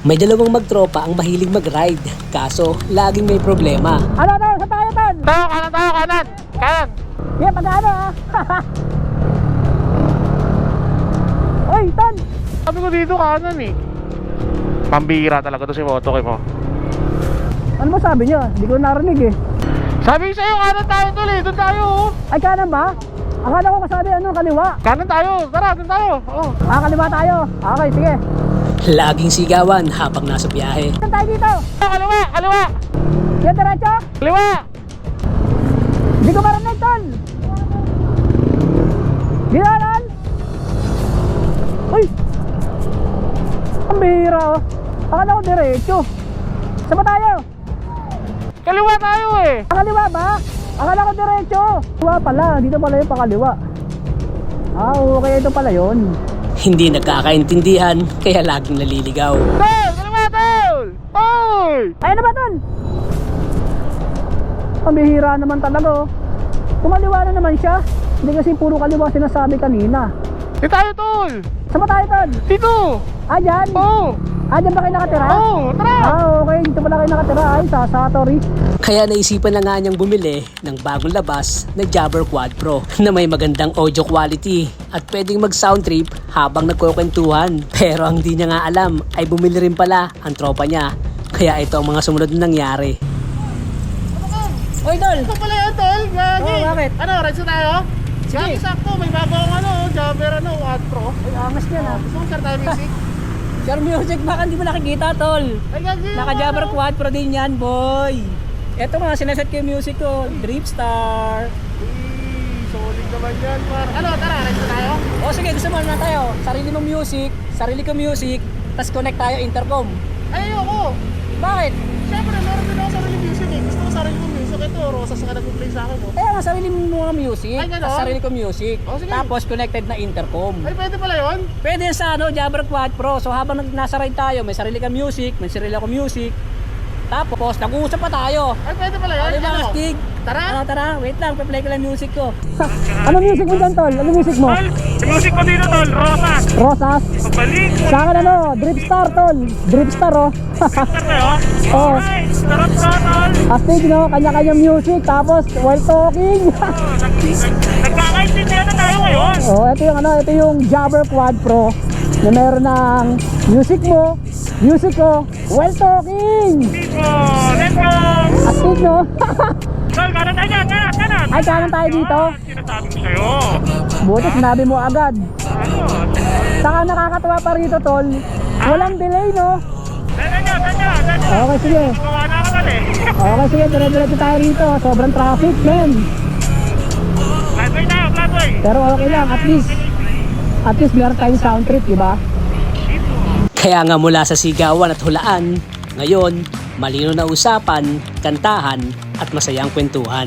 May dalawang magtropa ang mahilig mag-ride, kaso laging may problema. Ano tayo? Saan tayo, Ton? Tayo, kanan. Kanan. Yeah, pag-ano ah. Oy, Ton! Sabi ko dito kanan eh. Pambira talaga to si Motoke mo. Ano ba sabi niya? Hindi ko narinig eh. Sabi ko sa'yo, kanan tayo tol eh. Doon tayo oh. Ay, kanan ba? Akala ko kasabi ano, kaliwa. Kanan tayo. Tara, doon tayo. Oh. Kaliwa tayo. Okay, sige. Laging sigawan habang nasa biyahe. Saan tayo dito? Kaliwa. Yan, diretso? Kaliwa. Hindi ko marinig, Ton! Dito, Ton! Uy! Ang bihira oh. Akala ko diretso. Saan ba tayo? Kaliwa tayo eh. Kaliwa ba? Akala ko diretso. Kaliwa pala, dito pala yung pakaliwa. Okay, ito pala yun. Hindi nagkakaintindihan, kaya laging naliligaw. Tol! Kaliwa tol! Oy! Ayan na ba, Ton? Ang bihira naman talaga oh. Kumaliwa na naman siya. Hindi kasi puro kaliwa sinasabi kanina. Dito tayo tol! Saan ba tayo, Ton? Dito! Dyan? Oh! Dyan ba kayo nakatira? Oh! Tara! Okay, dito pala kayo nakatira. Ay, sorry. Kaya naisipan na nga niyang bumili ng bagong labas na Jabber Quad Pro na may magandang audio quality at pwedeng mag-sound trip habang nagkukwentuhan. Pero ang di niya nga alam ay bumili rin pala ang tropa niya. Kaya ito ang mga sumunod na nangyari. Oy, Tol! Ito pala yun tol! Gagi! Oh, bakit? Ano, rides na tayo? Sige. Gagi, sakto. May bago akong ano, Jabber Quad Pro. Ay, angas niya na. Gusto mong share tayo music? Share music, baka hindi mo nakikita, Tol. Ay gagi! Naka-Jabber Quad Pro din yan, boy. Eto nga, sinaset ko yung music ko. Dripstar. Solid naman yan par. Ano, tara, rides na tayo? O sige, gusto mo na tayo. Sarili mong music, sarili ko music, tas connect tayo intercom. Ay, ayoko! Bakit? Siyempre, meron din ako sarili music eh. Gusto ko sarili mo music. Ito, Rosas ka nag-play sa akin mo. Kaya nga, sarili mo mga music, Ay, ganon? tas sarili ko music. O, sige. Tapos connected na intercom. Ay, pwede pala yun? Pwede yan sa Jabber Quad Pro. So habang nasa ride tayo, may sarili ka music, may sarili ako music. Tapos nag-uusap pa tayo. Ay, pwede pala yun? Ano ba, Ano? Stig? Tara! Tara, wait lang, pa-play ko lang music ko. Ano music mo dyan, Tol? Ano music mo? Tol, si music ko dito tol, Rosas. Rosas? Pagbalik mo. Sa akin Dripstar, Tol. Dripstar, oh. tayo. Oh. Alright, sarap ka tol. Astig, no? Kanya-kanya music, tapos while talking. Nagkakaintindihan na tayo ngayon. Oh, ito yung Jabber Quad Pro na meron ng music mo, music ko, while talking. Dito, let's go. Astig, no? Tol, kanan tayo dyan, kanan. Ay, kanan tayo dito. Sinasabi ko sa'yo. Buti sinabi mo agad. Ano? Saka nakakatawa pa rito, Tol. Walang delay, no? Ganyan. Okay, sige. Gawa na ka pala eh. Okay, sige. Dire-diretso tayo rito. Sobrang traffic, men. Flatboy tayo, flatboy. Pero okay lang. At least meron tayong sound trip, di ba? Kaya nga mula sa sigawan at hulaan, ngayon, malino na usapan, kantahan at masayang kwentuhan.